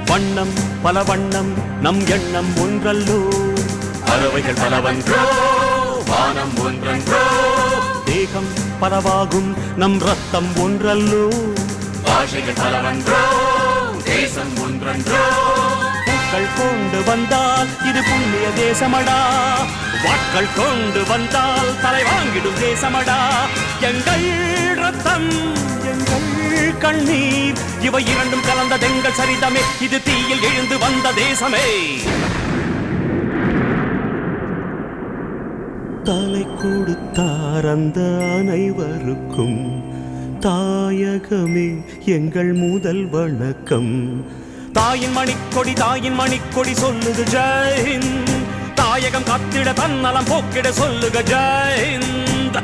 வண்ணம் பல வண்ணம் நம் எண்ணம் ஒன்றல்லோ பறவைகள் பலவன்றோ வானம் ஒன்றன்றோ தேகம் பலவாகும் நம் ரத்தம் ஒன்றல்லோ பாஷைகள் பலவன்றோ தேசம் ஒன்றன்றோ பூக்கள் கொண்டு வந்தால் இது புண்ணிய தேசமடா வாட்கள் கொண்டு வந்தால் தலை வாங்கிடும் தேசமடா எங்கள் ரத்தம் எங்கள் கண்ணீர் இவை இரண்டும் கலந்ததெங்கள் சரிதமே இது தீயில் எழுந்து வந்த தேசமே தலை கொடுத்தார் அந்த அனைவருக்கும் தாயகமே எங்கள் முதல் வணக்கம் தாயின் மணிக்கொடி சொல்லுது ஜெய் ஹிந்த் தாயகம் காத்திட தன்னலம் போக்கிட சொல்லுக ஜெய் ஹிந்த்